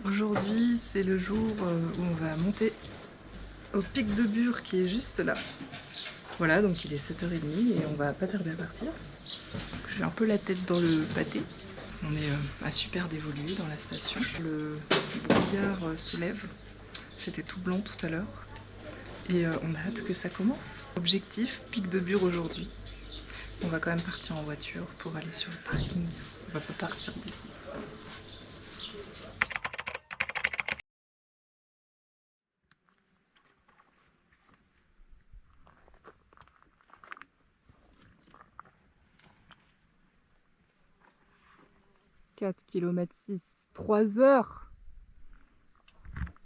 Aujourd'hui, c'est le jour où on va monter au pic de Bure qui est juste là. Voilà, donc il est 7h30 et on va pas tarder à partir. J'ai un peu la tête dans le pâté. On est à Super d'évoluer dans la station. Le brouillard se lève. C'était tout blanc tout à l'heure. Et on a hâte que ça commence. Objectif, pic de Bure aujourd'hui. On va quand même partir en voiture pour aller sur le parking. On va pas partir d'ici. « 4 km 6, 3 heures.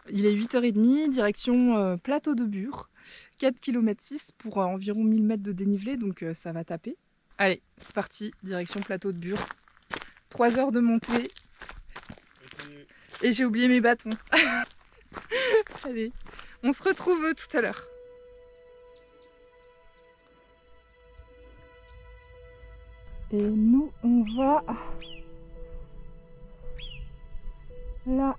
Il est 8h30, direction plateau de Bure. 4 km 6 pour environ 1000 mètres de dénivelé, donc ça va taper. Allez, c'est parti, direction plateau de Bure. 3 heures de montée. Et j'ai oublié mes bâtons. Allez, on se retrouve tout à l'heure. Et nous, on va là.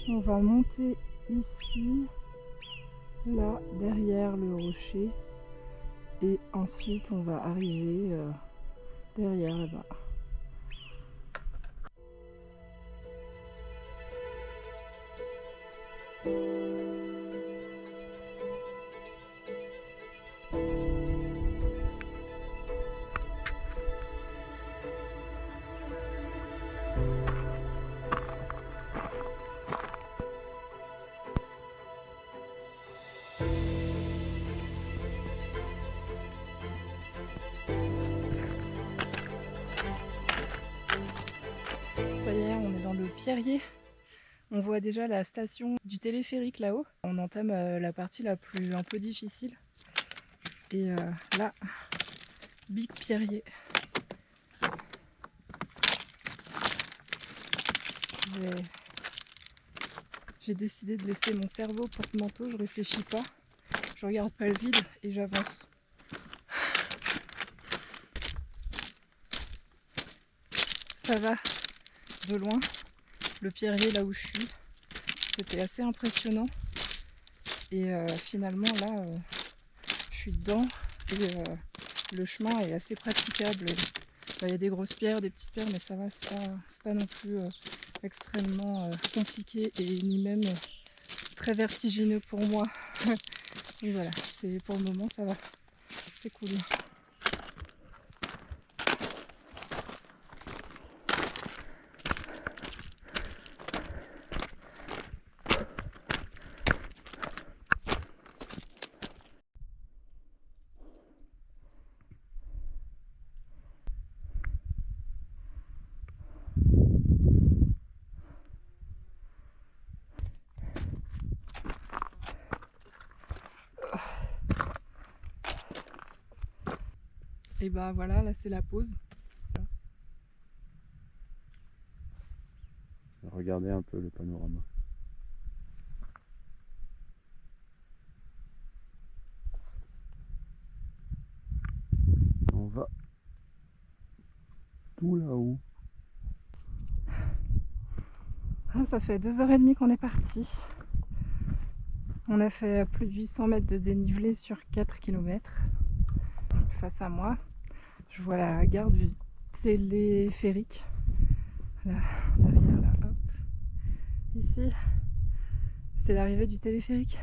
On va monter ici, là, derrière le rocher. Et ensuite, on va arriver derrière là-bas. Ça y est, on est dans le Pierrier. On voit déjà la station du téléphérique là-haut. On entame la partie la plus un peu difficile. Et là, Big Pierrier. J'ai décidé de laisser mon cerveau porte-manteau, je réfléchis pas. Je regarde pas le vide et j'avance. Ça va de loin. Le Pierrier là où je suis, c'était assez impressionnant. Et finalement là, je suis dedans et le chemin est assez praticable. Il y a des grosses pierres, des petites pierres, mais ça va, c'est pas non plus extrêmement compliqué et ni même très vertigineux pour moi. Donc voilà, pour le moment ça va, c'est cool. Et bah voilà, là c'est la pause. Regardez un peu le panorama. On va tout là-haut. Ah, ça fait 2h30 qu'on est parti. On a fait plus de 800 mètres de dénivelé sur 4 km. Face à moi, je vois la gare du téléphérique. Là, derrière, là, hop. Ici, c'est l'arrivée du téléphérique.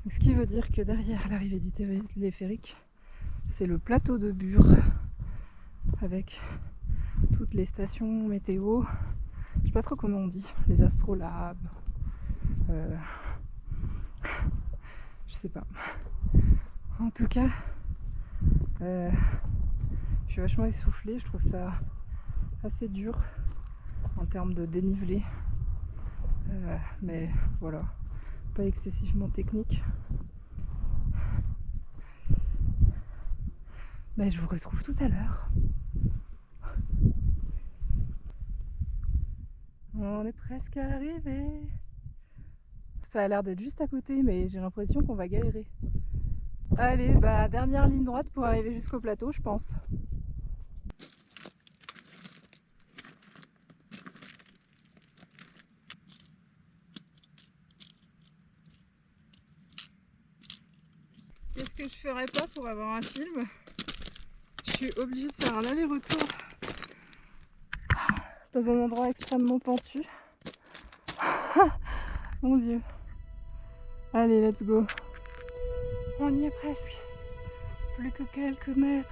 Donc, ce qui veut dire que derrière l'arrivée du téléphérique, c'est le plateau de Bure avec toutes les stations météo. Je sais pas trop comment on dit, les astrolabes. Je sais pas. En tout cas, je suis vachement essoufflée. Je trouve ça assez dur en termes de dénivelé. Mais voilà, pas excessivement technique. Mais je vous retrouve tout à l'heure. On est presque arrivé. Ça a l'air d'être juste à côté, mais j'ai l'impression qu'on va galérer. Allez, bah dernière ligne droite pour arriver jusqu'au plateau, je pense. que je ferais pas pour avoir un film. Je suis obligée de faire un aller-retour dans un endroit extrêmement pentu. Mon Dieu. Allez, let's go. On y est presque. Plus que quelques mètres.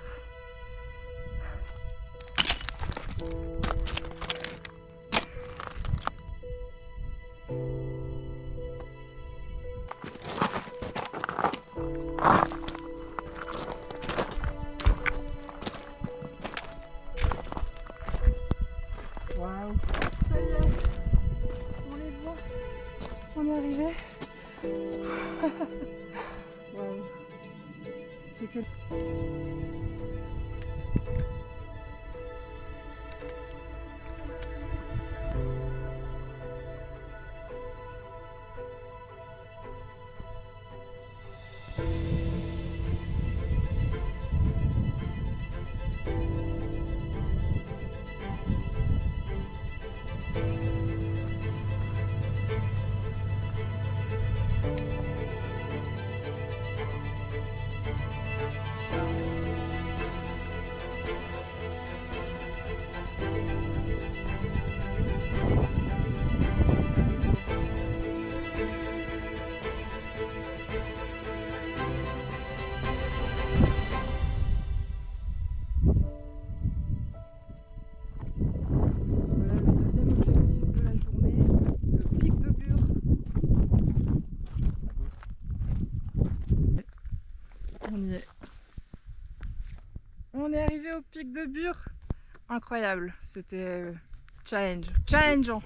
Waouh. Ça y est. On les voit. On est arrivé. Waouh. C'est que... On est arrivé au pic de Bure. Incroyable, c'était challengeant.